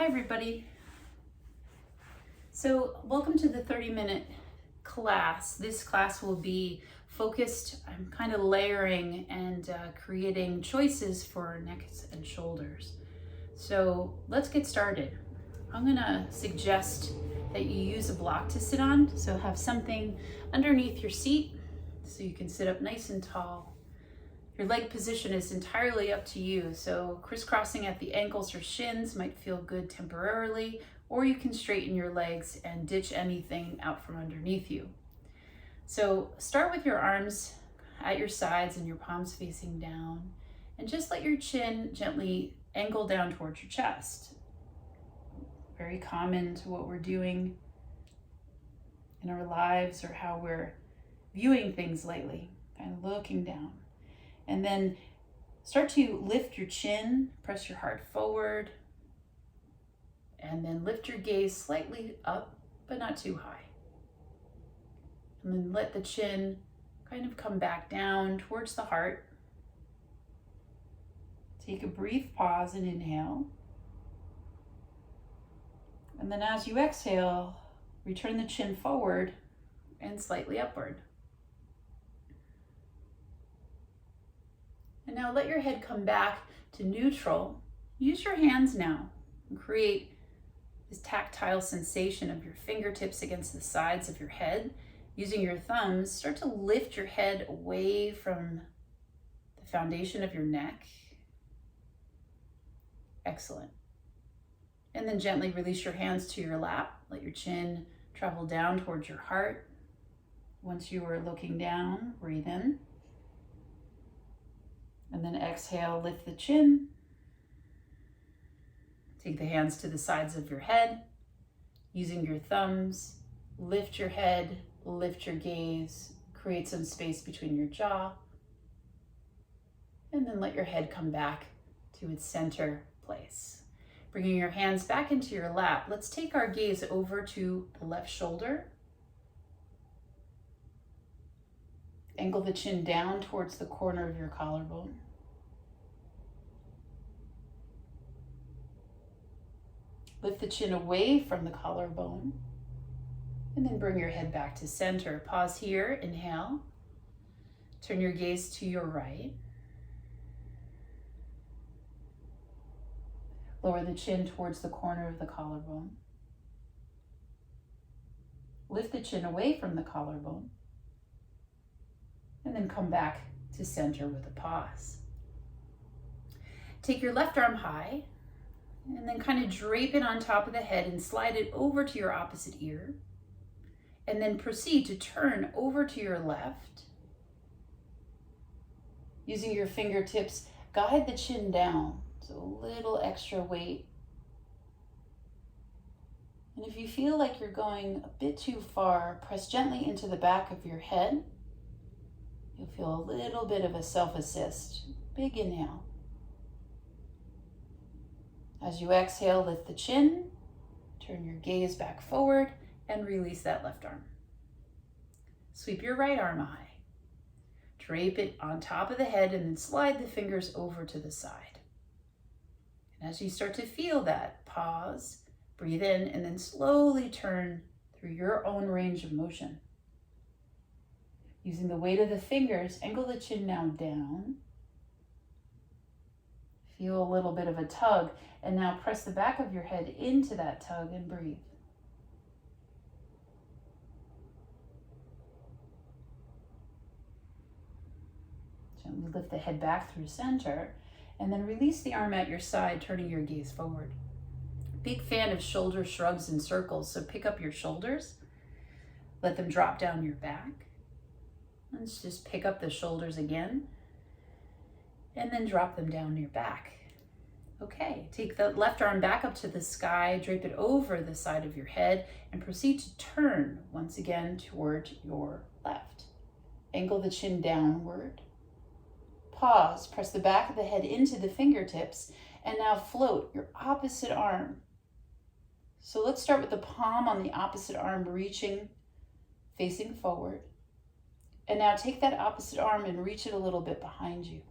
everybody. So welcome to the 30-minute class. This class will be focused. I'm kind of layering and creating choices for necks and shoulders. So let's get started. I'm gonna suggest that you use a block to sit on. So have something underneath your seat so you can sit up nice and tall. Your leg position is entirely up to you, so crisscrossing at the ankles or shins might feel good temporarily, or you can straighten your legs and ditch anything out from underneath you. So start with your arms at your sides and your palms facing down, and just let your chin gently angle down towards your chest. Very common to what we're doing in our lives or how we're viewing things lately, kind of looking down. And then start to lift your chin, press your heart forward, and then lift your gaze slightly up, but not too high. And then let the chin kind of come back down towards the heart. Take a brief pause and inhale. And then as you exhale, return the chin forward and slightly upward. And now let your head come back to neutral. Use your hands now and create this tactile sensation of your fingertips against the sides of your head. Using your thumbs, start to lift your head away from the foundation of your neck. Excellent. And then gently release your hands to your lap. Let your chin travel down towards your heart. Once you are looking down, breathe in. And then exhale, lift the chin. Take the hands to the sides of your head. Using your thumbs, lift your head, lift your gaze, create some space between your jaw. And then let your head come back to its center place. Bringing your hands back into your lap, let's take our gaze over to the left shoulder. Angle the chin down towards the corner of your collarbone. Lift the chin away from the collarbone. And then bring your head back to center. Pause here, inhale. Turn your gaze to your right. Lower the chin towards the corner of the collarbone. Lift the chin away from the collarbone. And then come back to center with a pause. Take your left arm high and then kind of drape it on top of the head and slide it over to your opposite ear. And then proceed to turn over to your left. Using your fingertips, guide the chin down, so a little extra weight. And if you feel like you're going a bit too far, press gently into the back of your head. You'll feel a little bit of a self-assist. Big inhale. As you exhale, lift the chin, turn your gaze back forward, and release that left arm. Sweep your right arm high. Drape it on top of the head and then slide the fingers over to the side. And as you start to feel that, pause, breathe in, and then slowly turn through your own range of motion. Using the weight of the fingers, angle the chin now down. Feel a little bit of a tug, and now press the back of your head into that tug and breathe. Gently lift the head back through center, and then release the arm at your side, turning your gaze forward. Big fan of shoulder shrugs and circles, so pick up your shoulders, let them drop down your back. Let's just pick up the shoulders again, and then drop them down your back. Okay, take the left arm back up to the sky, drape it over the side of your head, and proceed to turn once again toward your left. Angle the chin downward. Pause, press the back of the head into the fingertips, and now float your opposite arm. So let's start with the palm on the opposite arm reaching, facing forward. And now take that opposite arm and reach it a little bit behind you.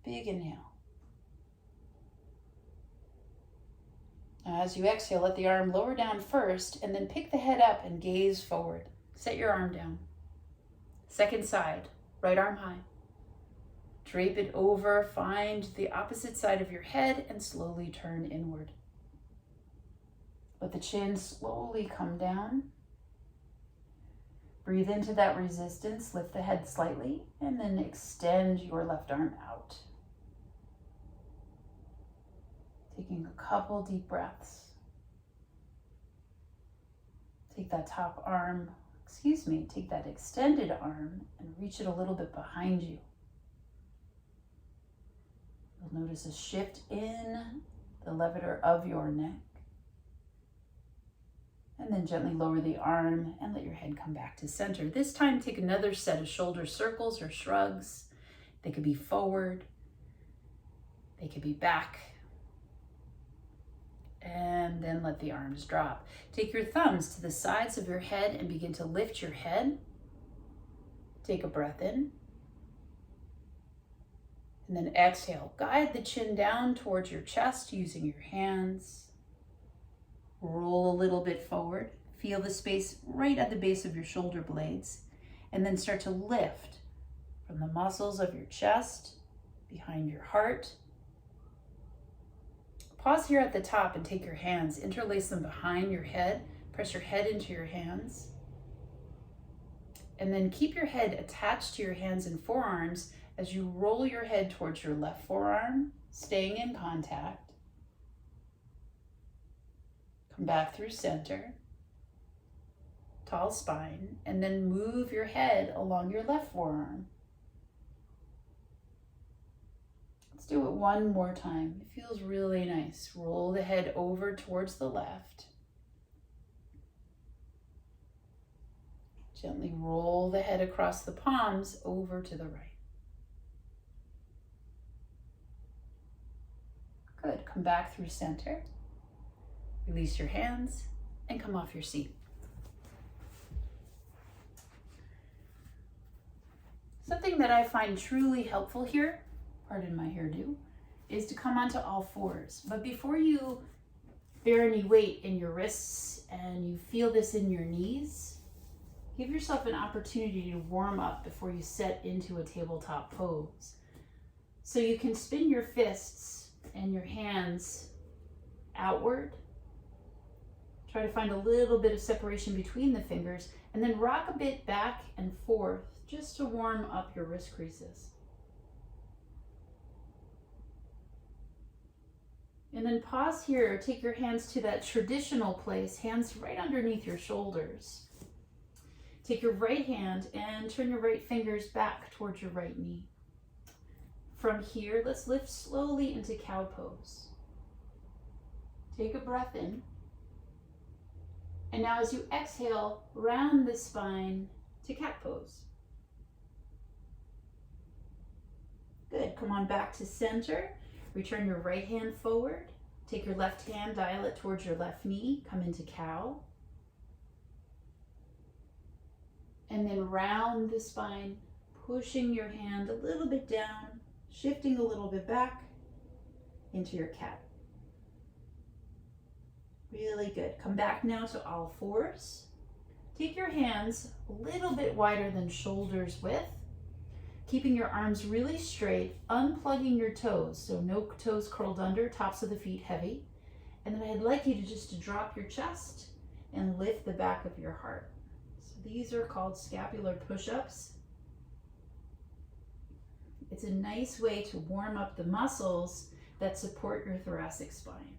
Big inhale. as you exhale, let the arm lower down first and then pick the head up and gaze forward. Set your arm down. Second side, right arm high. Drape it over, find the opposite side of your head and slowly turn inward. Let the chin slowly come down. Breathe into that resistance, lift the head slightly, and then extend your left arm out. Taking a couple deep breaths. Take that take that extended arm and reach it a little bit behind you. You'll notice a shift in the levator of your neck. And then gently lower the arm and let your head come back to center. This time, take another set of shoulder circles or shrugs. They could be forward. They could be back. And then let the arms drop. Take your thumbs to the sides of your head and begin to lift your head. Take a breath in. And then exhale. Guide the chin down towards your chest using your hands. Roll a little bit forward. Feel the space right at the base of your shoulder blades. And then start to lift from the muscles of your chest, behind your heart. Pause here at the top and take your hands, interlace them behind your head, press your head into your hands. And then keep your head attached to your hands and forearms as you roll your head towards your left forearm, staying in contact. Come back through center, tall spine, and then move your head along your left forearm. Let's do it one more time. It feels really nice. Roll the head over towards the left. Gently roll the head across the palms over to the right. Good. Come back through center. Release your hands and come off your seat. Something that I find truly helpful here, pardon my hairdo, is to come onto all fours. But before you bear any weight in your wrists and you feel this in your knees, give yourself an opportunity to warm up before you set into a tabletop pose. So you can spin your fists and your hands outward. Try to find a little bit of separation between the fingers and then rock a bit back and forth just to warm up your wrist creases. And then pause here, take your hands to that traditional place, hands right underneath your shoulders. Take your right hand and turn your right fingers back towards your right knee. From here, let's lift slowly into cow pose. Take a breath in. And now as you exhale, round the spine to cat pose. Good, come on back to center. Return your right hand forward. Take your left hand, dial it towards your left knee. Come into cow. And then round the spine, pushing your hand a little bit down, shifting a little bit back into your cat. Really good. Come back now to all fours. Take your hands a little bit wider than shoulders width, keeping your arms really straight, unplugging your toes, so no toes curled under, tops of the feet heavy. And then I'd like you to just drop your chest and lift the back of your heart. So these are called scapular push-ups. It's a nice way to warm up the muscles that support your thoracic spine.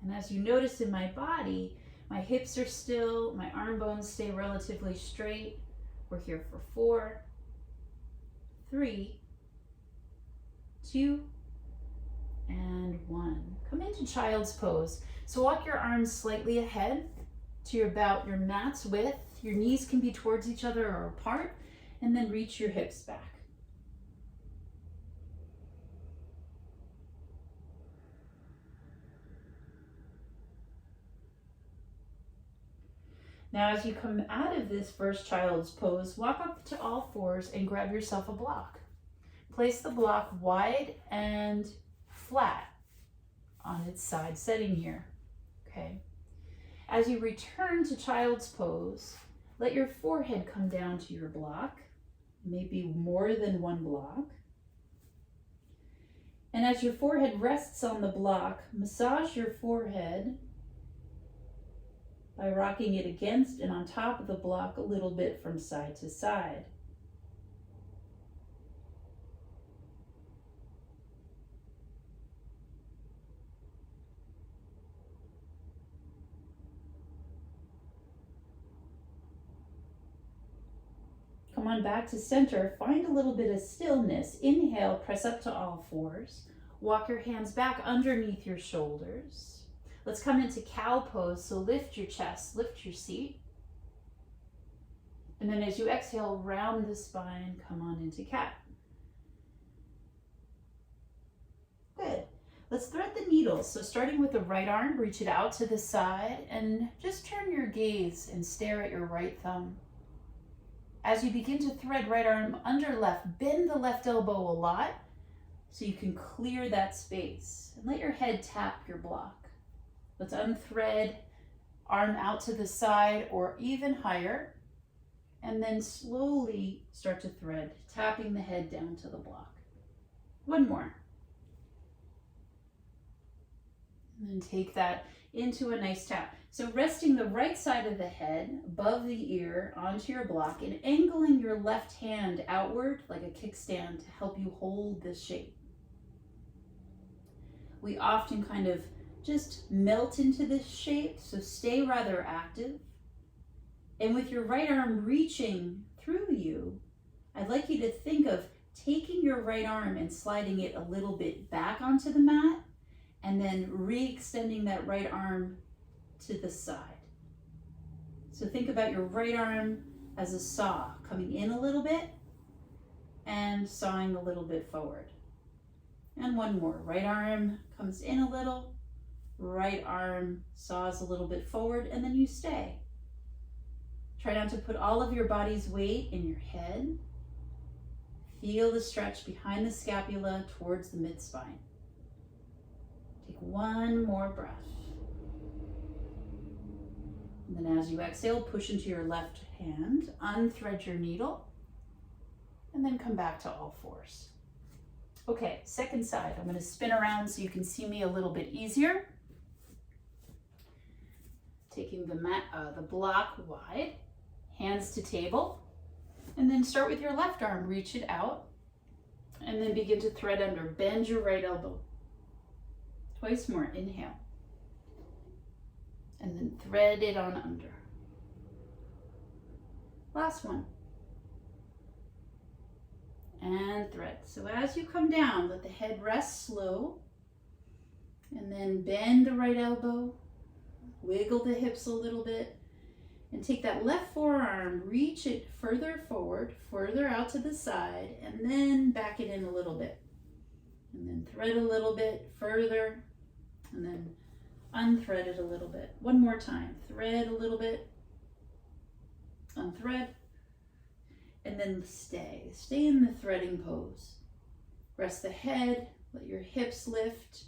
And as you notice in my body, my hips are still, my arm bones stay relatively straight. We're here for 4, 3, 2, and 1. Come into child's pose. So walk your arms slightly ahead to about your mat's width. Your knees can be towards each other or apart, and then reach your hips back. Now, as you come out of this first child's pose, walk up to all fours and grab yourself a block. Place the block wide and flat on its side setting here, okay? As you return to child's pose, let your forehead come down to your block, maybe more than one block. And as your forehead rests on the block, massage your forehead by rocking it against and on top of the block a little bit from side to side. Come on back to center. Find a little bit of stillness. Inhale, press up to all fours. Walk your hands back underneath your shoulders. Let's come into cow pose. So lift your chest, lift your seat. And then as you exhale, round the spine, come on into cat. Good. Let's thread the needles. So starting with the right arm, reach it out to the side and just turn your gaze and stare at your right thumb. As you begin to thread right arm under left, bend the left elbow a lot so you can clear that space. And let your head tap your block. Let's unthread, arm out to the side or even higher, and then slowly start to thread, tapping the head down to the block. One more. And then take that into a nice tap. So resting the right side of the head above the ear onto your block and angling your left hand outward like a kickstand to help you hold this shape. We often kind of just melt into this shape, so stay rather active. And with your right arm reaching through you, I'd like you to think of taking your right arm and sliding it a little bit back onto the mat, and then re-extending that right arm to the side. So think about your right arm as a saw, coming in a little bit and sawing a little bit forward. And one more, right arm comes in a little, right arm saws a little bit forward, and then you stay. Try not to put all of your body's weight in your head. Feel the stretch behind the scapula towards the mid-spine. Take one more breath. And then as you exhale, push into your left hand, unthread your needle, and then come back to all fours. Okay, second side. I'm going to spin around so you can see me a little bit easier. Taking the block wide, hands to table, and then start with your left arm, reach it out, and then begin to thread under. Bend your right elbow. Twice more, inhale. And then thread it on under. Last one. And thread. So as you come down, let the head rest slow. And then bend the right elbow. Wiggle the hips a little bit. And take that left forearm, reach it further forward, further out to the side, and then back it in a little bit. And then thread a little bit further, and then unthread it a little bit. One more time. Thread a little bit, unthread, and then stay. Stay in the threading pose. Rest the head, let your hips lift,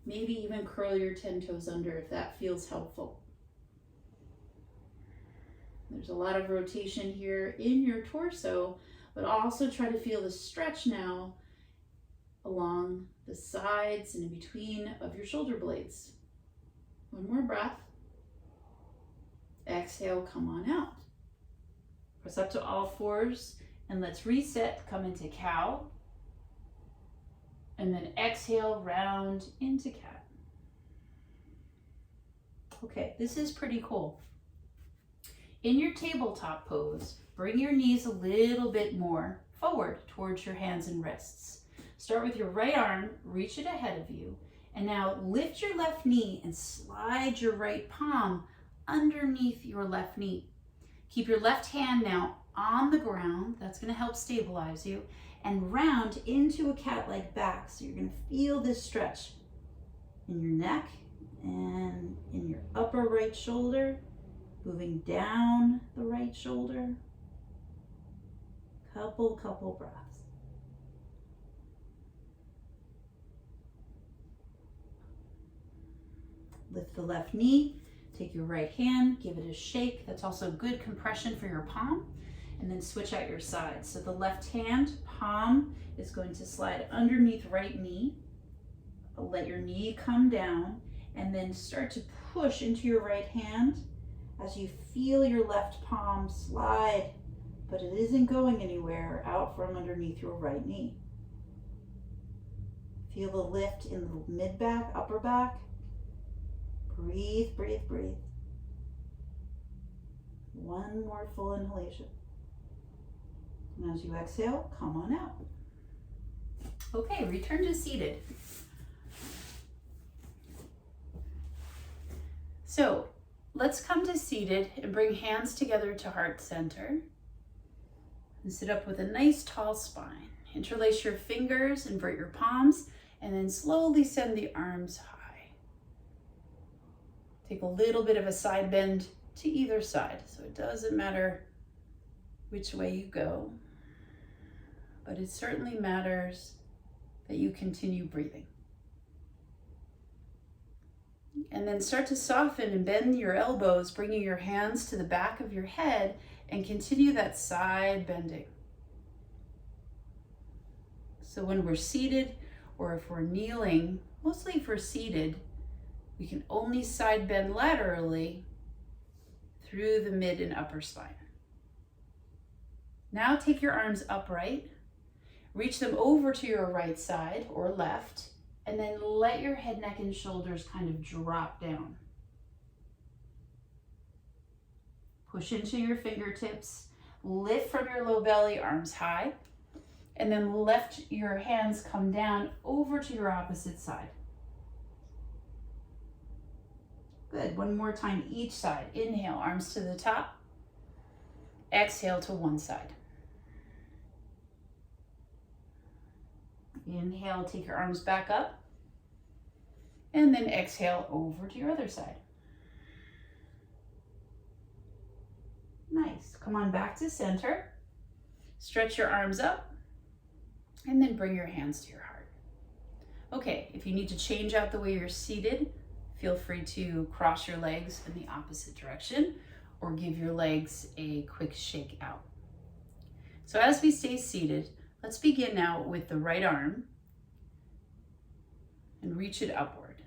maybe even curl your 10 toes under if that feels helpful. There's a lot of rotation here in your torso, but also try to feel the stretch now along the sides and in between of your shoulder blades. One more breath. Exhale, come on out. Press up to all fours and let's reset, come into cow. And then exhale, round into cat. Okay, this is pretty cool. In your tabletop pose, bring your knees a little bit more forward towards your hands and wrists. Start with your right arm, reach it ahead of you, and now lift your left knee and slide your right palm underneath your left knee. Keep your left hand now on the ground, that's going to help stabilize you, and round into a cat-like back. So you're going to feel this stretch in your neck and in your upper right shoulder, moving down the right shoulder. Couple breaths. Lift the left knee, take your right hand, give it a shake. That's also good compression for your palm. And then switch out your side. So the left hand, palm, is going to slide underneath right knee. Let your knee come down and then start to push into your right hand as you feel your left palm slide, but it isn't going anywhere out from underneath your right knee. Feel the lift in the mid back, upper back. Breathe, breathe, breathe. One more full inhalation. And as you exhale, come on out. Okay, return to seated. So let's come to seated and bring hands together to heart center. And sit up with a nice tall spine. Interlace your fingers, invert your palms, and then slowly send the arms high. Take a little bit of a side bend to either side, so it doesn't matter which way you go, but it certainly matters that you continue breathing. And then start to soften and bend your elbows, bringing your hands to the back of your head, and continue that side bending. So when we're seated, or if we're kneeling, mostly if we're seated, we can only side bend laterally through the mid and upper spine. Now take your arms upright, reach them over to your right side or left, and then let your head, neck, and shoulders kind of drop down. Push into your fingertips, lift from your low belly, arms high, and then let your hands come down over to your opposite side. Good, one more time each side. Inhale, arms to the top. Exhale to one side. Inhale, take your arms back up. And then exhale over to your other side. Nice. Come on back to center. Stretch your arms up. And then bring your hands to your heart. Okay, if you need to change out the way you're seated, feel free to cross your legs in the opposite direction or give your legs a quick shake out. So as we stay seated, let's begin now with the right arm and reach it upward.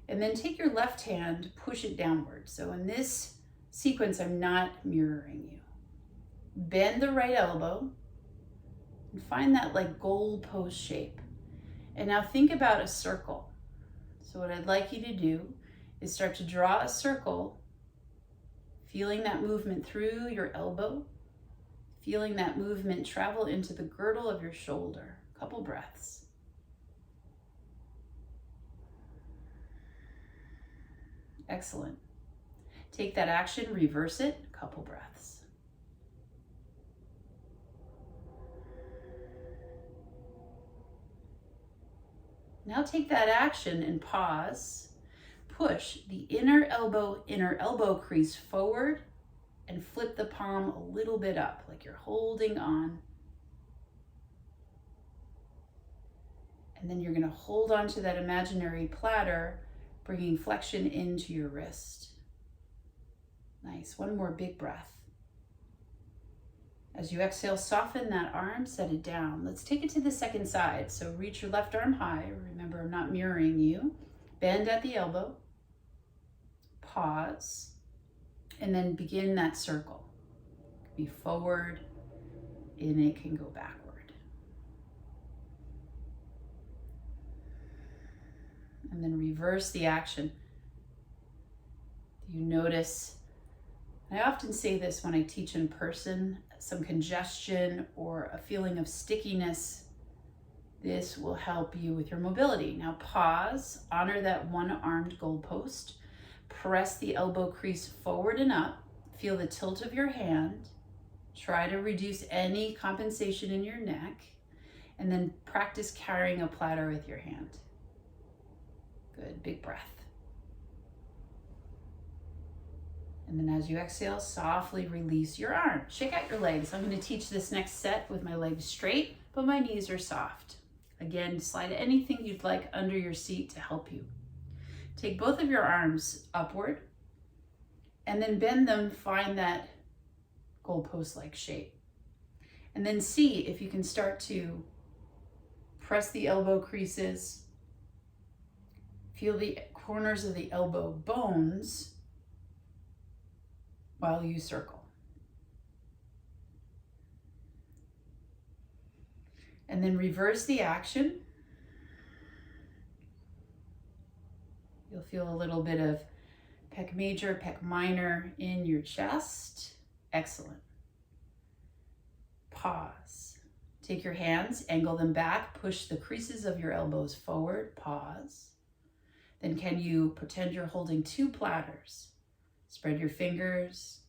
And then take your left hand, push it downward. So in this sequence, I'm not mirroring you. Bend the right elbow and find that like goalpost shape. And now think about a circle. So what I'd like you to do is start to draw a circle, feeling that movement through your elbow, feeling that movement travel into the girdle of your shoulder. A couple breaths. Excellent. Take that action, reverse it, a couple breaths. Now take that action and pause. Push the inner elbow crease forward and flip the palm a little bit up, like you're holding on. And then you're going to hold on to that imaginary platter, bringing flexion into your wrist. Nice. One more big breath. As you exhale, soften that arm, set it down. Let's take it to the second side. So reach your left arm high. Remember, I'm not mirroring you. Bend at the elbow. Pause. And then begin that circle. Be forward, and it can go backward. And then reverse the action. You notice, I often say this when I teach in person, some congestion or a feeling of stickiness. This will help you with your mobility. Now pause, honor that one-armed goalpost, press the elbow crease forward and up, feel the tilt of your hand, try to reduce any compensation in your neck, and then practice carrying a platter with your hand. Good, big breath. And then as you exhale, softly release your arm. Shake out your legs. I'm going to teach this next set with my legs straight, but my knees are soft. Again, slide anything you'd like under your seat to help you. Take both of your arms upward and then bend them, find that goalpost-like shape. And then see if you can start to press the elbow creases, feel the corners of the elbow bones while you circle. And then reverse the action. You'll feel a little bit of pec major, pec minor in your chest. Excellent. Pause. Take your hands, angle them back, push the creases of your elbows forward, pause. Then can you pretend you're holding two platters? Spread your fingers,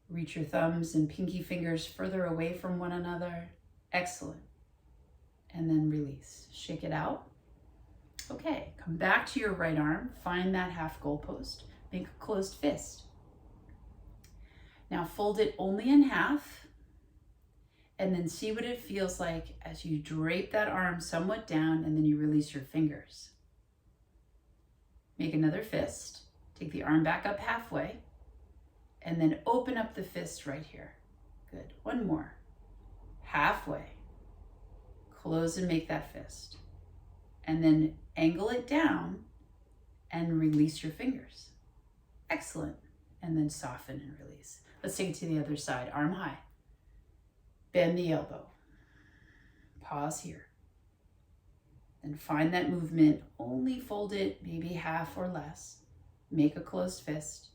reach your thumbs and pinky fingers further away from one another. Excellent. And then release. Shake it out. Okay, come back to your right arm, find that half goalpost, make a closed fist. Now fold it only in half, and then see what it feels like as you drape that arm somewhat down and then you release your fingers. Make another fist, take the arm back up halfway, and then open up the fist right here. Good, one more. Halfway, close and make that fist. And then angle it down and release your fingers. Excellent. And then soften and release. Let's take it to the other side, arm high. Bend the elbow. Pause here. And find that movement, only fold it maybe half or less. Make a closed fist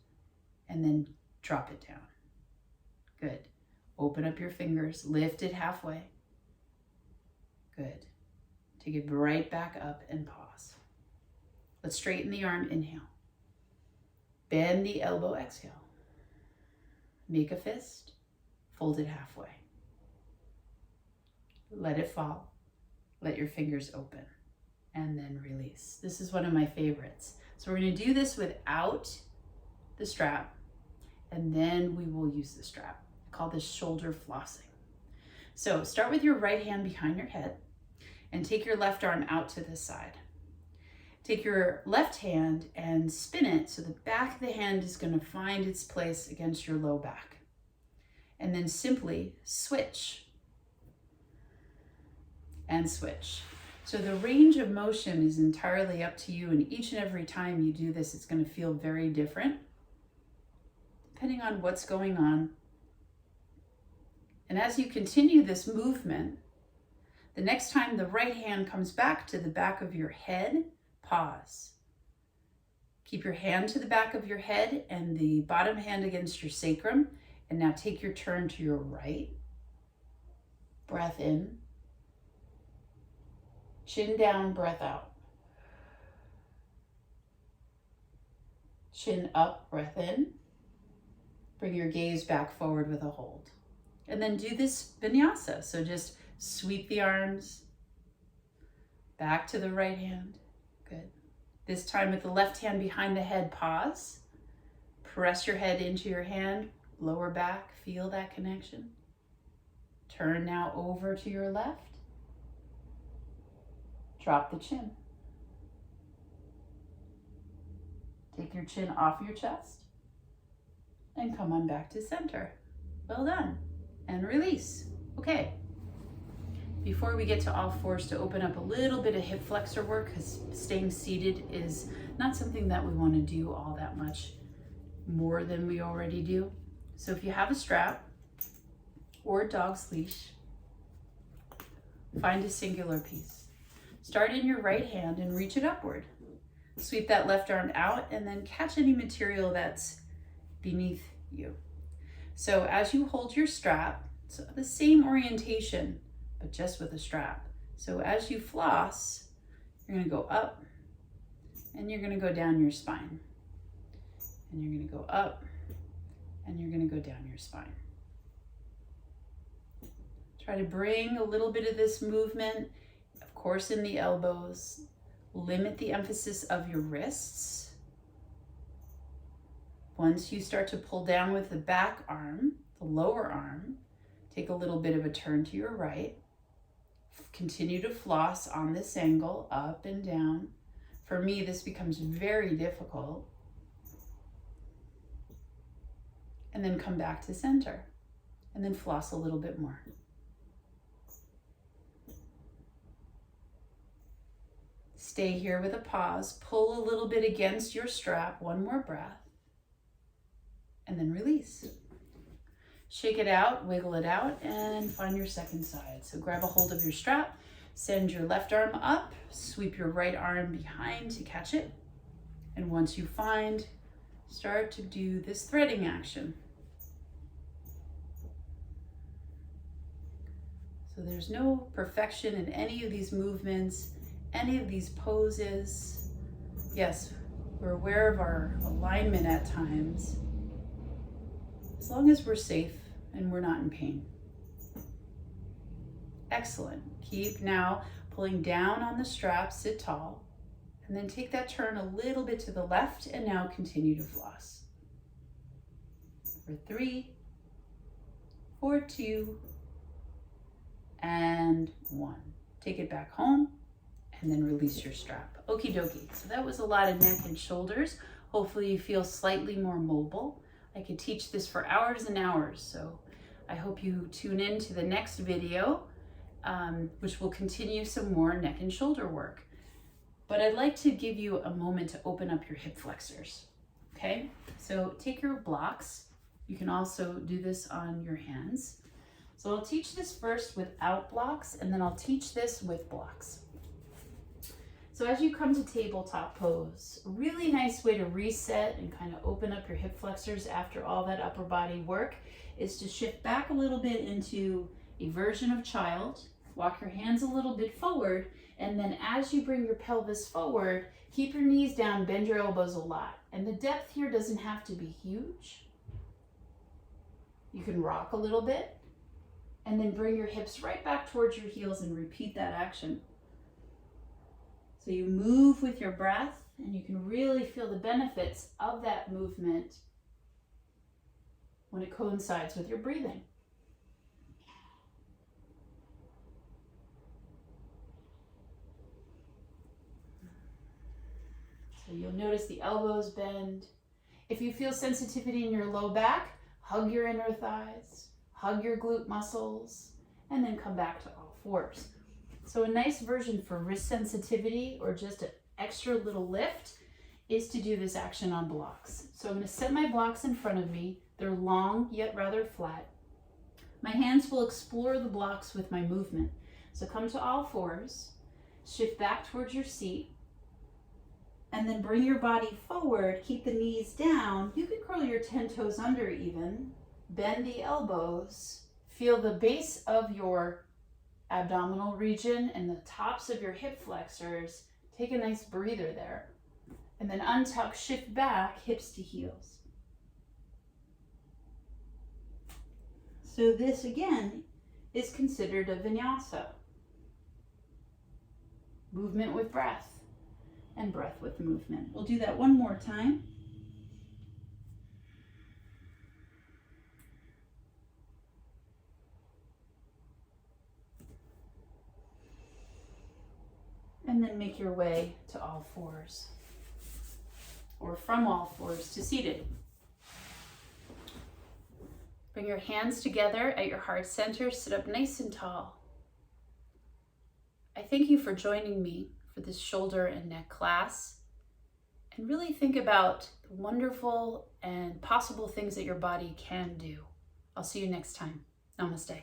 and then drop it down. Good. Open up your fingers, lift it halfway. Good. Take it right back up and pause. Let's straighten the arm, inhale. Bend the elbow, exhale. Make a fist, fold it halfway. Let it fall. Let your fingers open and then release. This is one of my favorites. So we're going to do this without the strap, and then we will use the strap. I call this shoulder flossing. So start with your right hand behind your head and take your left arm out to the side. Take your left hand and spin it so the back of the hand is going to find its place against your low back. And then simply switch and switch. So the range of motion is entirely up to you, and each and every time you do this, it's going to feel very different depending on what's going on. And as you continue this movement, the next time the right hand comes back to the back of your head, pause. Keep your hand to the back of your head and the bottom hand against your sacrum. And now take your turn to your right. Breath in. Chin down, breath out. Chin up, breath in. Bring your gaze back forward with a hold. And then do this vinyasa. So just sweep the arms back to the right hand. Good. This time with the left hand behind the head, pause. Press your head into your hand, lower back, feel that connection. Turn now over to your left. Drop the chin. Take your chin off your chest and come on back to center. Well done. And release. Okay. Before we get to all fours, to open up a little bit of hip flexor work, because staying seated is not something that we want to do all that much more than we already do. So if you have a strap or a dog's leash, find a singular piece. Start in your right hand and reach it upward. Sweep that left arm out and then catch any material that's beneath you. So as you hold your strap, so the same orientation, but just with a strap. So as you floss, you're going to go up and you're going to go down your spine. And you're going to go up and you're going to go down your spine. Try to bring a little bit of this movement, of course, in the elbows. Limit the emphasis of your wrists. Once you start to pull down with the back arm, the lower arm, take a little bit of a turn to your right. Continue to floss on this angle, up and down. For me, this becomes very difficult. And then come back to center. And then floss a little bit more. Stay here with a pause. Pull a little bit against your strap. One more breath. And then release. Shake it out, wiggle it out, and find your second side. So grab a hold of your strap. Send your left arm up. Sweep your right arm behind to catch it. And once you find, start to do this threading action. So there's no perfection in any of these movements, any of these poses. Yes, we're aware of our alignment at times, as long as we're safe and we're not in pain. Excellent. Keep now pulling down on the strap, sit tall, and then take that turn a little bit to the left, and now continue to floss. For 3, for 2, and 1. Take it back home and then release your strap. Okie dokie. So that was a lot of neck and shoulders. Hopefully you feel slightly more mobile. I could teach this for hours and hours. So I hope you tune in to the next video, which will continue some more neck and shoulder work. But I'd like to give you a moment to open up your hip flexors. Okay, so take your blocks. You can also do this on your hands. So I'll teach this first without blocks, and then I'll teach this with blocks. So as you come to tabletop pose, a really nice way to reset and kind of open up your hip flexors after all that upper body work is to shift back a little bit into a version of child. Walk your hands a little bit forward, and then as you bring your pelvis forward, keep your knees down, bend your elbows a lot. And the depth here doesn't have to be huge. You can rock a little bit, and then bring your hips right back towards your heels and repeat that action. So you move with your breath, and you can really feel the benefits of that movement when it coincides with your breathing. So you'll notice the elbows bend. If you feel sensitivity in your low back, hug your inner thighs. Hug your glute muscles, and then come back to all fours. So a nice version for wrist sensitivity or just an extra little lift is to do this action on blocks. So I'm going to set my blocks in front of me. They're long yet rather flat. My hands will explore the blocks with my movement. So come to all fours, shift back towards your seat, and then bring your body forward. Keep the knees down. You can curl your 10 toes under even. Bend the elbows, feel the base of your abdominal region and the tops of your hip flexors. Take a nice breather there. And then untuck, shift back, hips to heels. So this again is considered a vinyasa. Movement with breath and breath with movement. We'll do that one more time. And then make your way to all fours, or from all fours to seated. Bring your hands together at your heart center, sit up nice and tall. I thank you for joining me for this shoulder and neck class, and really think about the wonderful and possible things that your body can do. I'll see you next time. Namaste.